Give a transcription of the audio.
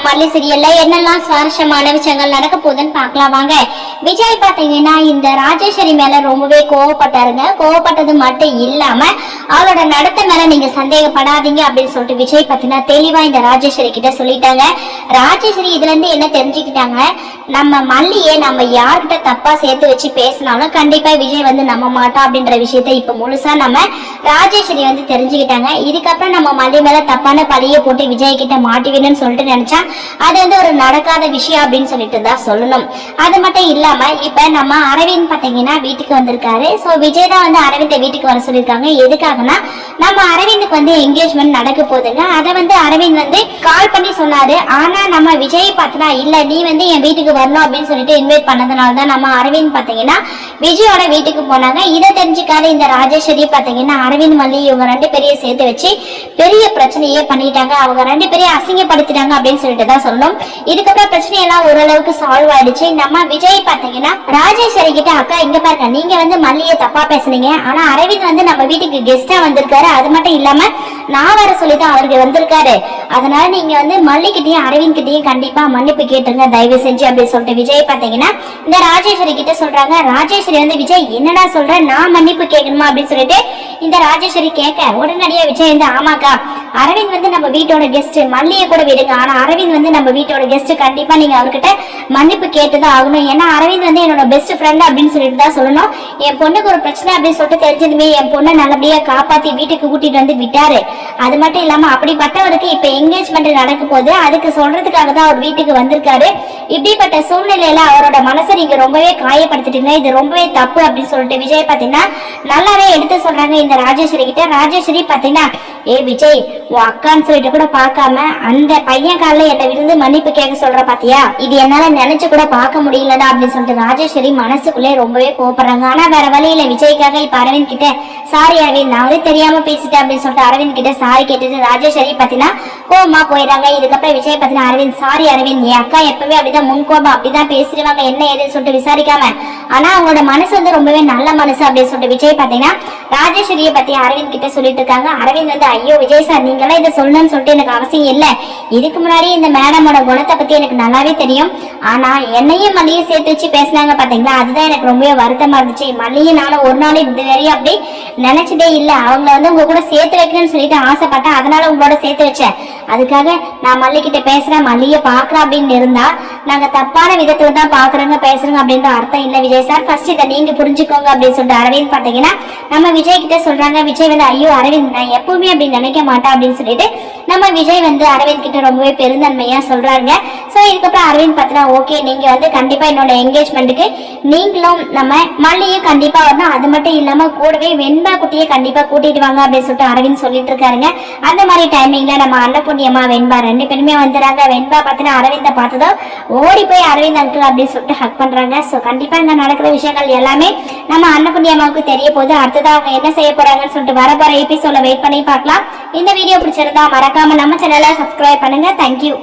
மல்லி சீரியல்ல என்னெல்லாம் சுவாரஸ்யமான விஷயங்கள் நடக்க போகுதுன்னு பார்க்கலாம் வாங்க. விஜய் பாத்தீங்கன்னா இந்த ராஜேஸ்வரி மேல ரொம்பவே கோவப்பட்டாருங்க. கோவப்பட்டது மட்டும் இல்லாம அவளோட நடத்த மேல நீங்க சந்தேகப்படாதீங்க அப்படின்னு சொல்லிட்டு விஜய் பாத்தீங்கன்னா தெளிவா இந்த ராஜேஸ்வரி கிட்ட சொல்லிட்டாங்க. ராஜேஸ்வரி இதுல இருந்து என்ன தெரிஞ்சுக்கிட்டாங்க, நம்ம மல்லியை நம்ம யார்கிட்ட தப்பா சேர்த்து வச்சு பேசினாலும் கண்டிப்பா விஜய் வந்து நம்ப மாட்டான் அப்படின்ற விஷயத்த இப்ப முழுசா நம்ம ராஜேஸ்வரி வந்து தெரிஞ்சுக்கிட்டாங்க. இதுக்கப்புறம் நம்ம மல்லி மேல தப்பான பழியை போட்டு விஜய் கிட்ட மாட்டிக்கணும்னு சொல்லிட்டு நினைச்சா அது வந்து ஒரு நடக்காத விஷயம் அப்படின்னு சொல்லிட்டு தான் சொல்லணும். அது மட்டும் இல்லாம இப்ப நம்ம அரவிந்த் பாத்தீங்கன்னா வீட்டுக்கு வந்திருக்காரு. சோ விஜய் தான் வந்து அரவிந்த் வீட்டுக்கு வர சொல்லியிருக்காங்க. எதுக்காகனா நம்ம அரவிந்துக்கு வந்து என்கேஜ்மெண்ட் நடக்க போகுதுங்க. அதை வந்து அரவிந்த் வந்து கால் பண்ணி சொன்னாரு. ஆனா நம்ம விஜய் பார்த்தனா இல்ல நீ வந்து என் வீட்டுக்கு வரணும் அப்படின்னு சொல்லிட்டு இன்வைட் பண்ணதுனால தான் நம்ம அரவிந்த் பாத்தீங்கன்னா விஜயோட வீட்டுக்கு போனாங்க. இதை தெரிஞ்சுக்காத இந்த ராஜேஸ்வரி பாத்தீங்கன்னா அரவிந்த் மல்லி இவங்க ரெண்டு பேரையும் சேர்த்து வச்சு பெரிய பிரச்சனையே பண்ணிட்டாங்க. அவங்க ரெண்டு பேரையும் அசிங்கப்படுத்திட்டாங்க அப்படின்னு சொல்லிட்டு தான் சொல்லணும். இதுக்கப்புறம் பிரச்சனை எல்லாம் ஓரளவுக்கு சால்வ் ஆயிடுச்சு. நம்ம விஜய் பாத்தீங்கன்னா ராஜேஸ்வரி கிட்ட அக்கா இங்க பாருங்க, நீங்க வந்து மல்லியை தப்பா பேசுனீங்க, ஆனா அரவிந்த் வந்து நம்ம வீட்டுக்கு கெஸ்டா வந்திருக்காரு. அது மட்டும் இல்லாம நான் வர சொல்லிதான் அவருக்கு வந்திருக்காரு. அதனால நீங்க வந்து மல்லிகிட்டையும் அரவிந்த் கிட்டையும் கண்டிப்பா மன்னிப்பு கேட்டுருங்க தயவு செஞ்சு அப்படின்னு சொல்லிட்டு விஜய் பாத்தீங்கன்னா இந்த ராஜேஸ்வரி கிட்ட சொல்றாங்க. ராஜேஸ்வரி வந்து விஜய் என்னடா சொல்ற, நான் மன்னிப்பு கேட்கணுமா அப்படின்னு சொல்லிட்டு இந்த ராஜேஸ்வரி கேட்க உடனடியா விஜய் வந்து ஆமாக்கா அரவிந்த் வந்து நம்ம வீட்டோட கெஸ்ட், மல்லியை கூட விடுங்க, ஆனா அரவிந்த் வந்து நம்ம வீட்டோட கெஸ்ட், கண்டிப்பா நீங்க அவர்கிட்ட மன்னிப்பு கேட்டுதான் ஆகணும். ஏன்னா அரவிந்த் வந்து என்னோட பெஸ்ட் ஃப்ரெண்ட் அப்படின்னு சொல்லிட்டு தான் சொல்லணும். என் பொண்ணுக்கு ஒரு பிரச்சனை அப்படின்னு சொல்லிட்டு தெரிஞ்சதுமே என் பொண்ணை நல்லபடியா காப்பாத்தி வீட்டுக்கு கூட்டிட்டு வந்து விட்டாரு. அது மட்டும் இல்லாம அப்படிப்பட்டவருக்கு இப்ப என்கேஜ்மெண்ட் நடக்க போகுது, அதுக்கு சொல்றதுக்காக தான் அவர் வீட்டுக்கு வந்திருக்காரு. இப்படிப்பட்ட சூழ்நிலையில அவரோட மனசை நீங்க ரொம்பவே காயப்படுத்திட்டீங்க, இது ரொம்பவே தப்பு அப்படின்னு சொல்லிட்டு விஜய் பாத்தீங்கன்னா நல்லாவே எடுத்து சொல்றாங்க இந்த ராஜேஸ்வரி கிட்ட. ராஜேஸ்வரி பாத்தீங்கன்னா ஏ விஜய் உன் அக்கான்னு சொல்லிட்டு கூட பார்க்காம அந்த பையன் காலில் என்னை விருந்து மன்னிப்பு கேட்க சொல்ற பாத்தியா, இது என்னால நினைச்சு கூட பார்க்க முடியலடா அப்படின்னு சொல்லிட்டு ராஜேஸ்வரி மனசுக்குள்ளே ரொம்பவே கோபப்படுறாங்க. ஆனா வேற வழியில விஜய்க்காக இப்ப அரவிந்த் கிட்ட சாரி அரவிந்த் நான் வந்து தெரியாம பேசிட்டேன் அப்படின்னு சொல்லிட்டு அரவிந்த் கிட்ட சாரி கேட்டுட்டு ராஜேஸ்வரி பாத்தீங்கன்னா கோபமா போயிடுறாங்க. இதுக்கப்புறம் விஜய் பாத்தீங்கன்னா அரவிந்த் சாரி அரவிந்த், என் அக்கா எப்பவுமே அப்படிதான் முன்கோபம் அப்படிதான் பேசிடுவாங்க என்ன ஏதுன்னு சொல்லிட்டு விசாரிக்காம, ஆனா அவங்களோட மனசு வந்து ரொம்பவே நல்ல மனசு அப்படின்னு சொல்லிட்டு விஜய் பாத்தீங்கன்னா ராஜேஸ்வரியை பத்தி அரவிந்த் கிட்ட சொல்லிட்டு இருக்காங்க. அரவிந்த் வந்து ஐயோ விஜய் சார் நீங்களாம் இதை சொல்லணும்னு சொல்லிட்டு எனக்கு அவசியம் இல்லை, இதுக்கு முன்னாடி இந்த மேடமோட குணத்தை பத்தி எனக்கு நல்லாவே தெரியும், ஆனா என்னையும் மல்லியும் சேர்த்து வச்சு பேசினாங்க பாத்தீங்களா, அதுதான் எனக்கு ரொம்பவே வருத்தமா இருந்துச்சு. மல்லியும் நானும் ஒரு நாள் இப்படி வரையும் அப்படி நினைச்சதே இல்லை, அவங்கள வந்து உங்க கூட சேர்த்து வைக்கணும்னு சொல்லிட்டு ஆசைப்பட்டேன், அதனால உங்களோட சேர்த்து வச்சேன், அதுக்காக நான் மல்லி கிட்ட பேசுறேன் மல்லியை பாக்குறேன் அப்படின்னு இருந்தா நாங்க தப்பான விதத்துல தான் பாக்குறோங்க பேசுறோங்க அப்படின்ற அர்த்தம் இல்ல விஜய் சார், ஃபர்ஸ்ட் இதை நீங்க புரிஞ்சுக்கோங்க அப்படின்னு சொல்லிட்டு அரவிந்த் பாத்தீங்கன்னா நம்ம விஜய் கிட்ட சொல்றாங்க. விஜய் வந்து ஐயோ அரவிந்த் நான் எப்பவுமே அப்படி நினைக்க மாட்டேன் அப்படின்னு சொல்லிட்டு நம்ம விஜய் வந்து அரவிந்த் கிட்ட ரொம்பவே பெருந்தன்மையா சொல்றாங்க. சோ இதுக்கப்புறம் அரவிந்த் பாத்தீங்கன்னா ஓகே நீங்க வந்து கண்டிப்பா என்னோட என்கேஜ்மெண்ட்டுக்கு நீங்களும் நம்ம மல்லியும் கண்டிப்பா வரணும், அது மட்டும் இல்லாம கூடவே வெண்பா குட்டியை கண்டிப்பா கூட்டிட்டு வாங்க அப்படின்னு சொல்லிட்டு அரவிந்த் சொல்லிட்டு இருக்காருங்க. அந்த மாதிரி டைமிங்ல நம்ம அன்னபூர்ணியம்மா வெண்பா ரெண்டு பேருமே வந்துறாங்க. வெண்பா பாத்தீங்கன்னா அரவிந்த பார்த்ததும் ஓடி போய் அரவிந்த் அங்கிள் அப்படின்னு சொல்லிட்டு ஹக் பண்றாங்க. சோ கண்டிப்பா இந்த நடக்கிற விஷயங்கள் எல்லாமே நம்ம அன்னபூர்ணியம்மாவுக்கு தெரிய போகுது. அடுத்தது அவங்க என்ன செய்ய போறாங்கன்னு சொல்லிட்டு வர போற எபிசோட வெயிட் பண்ணி பார்க்கலாம். இந்த வீடியோ பிடிச்சிருந்தா மறக்காம நம்ம சேனலை சப்ஸ்கிரைப் பண்ணுங்க. தேங்க்யூ.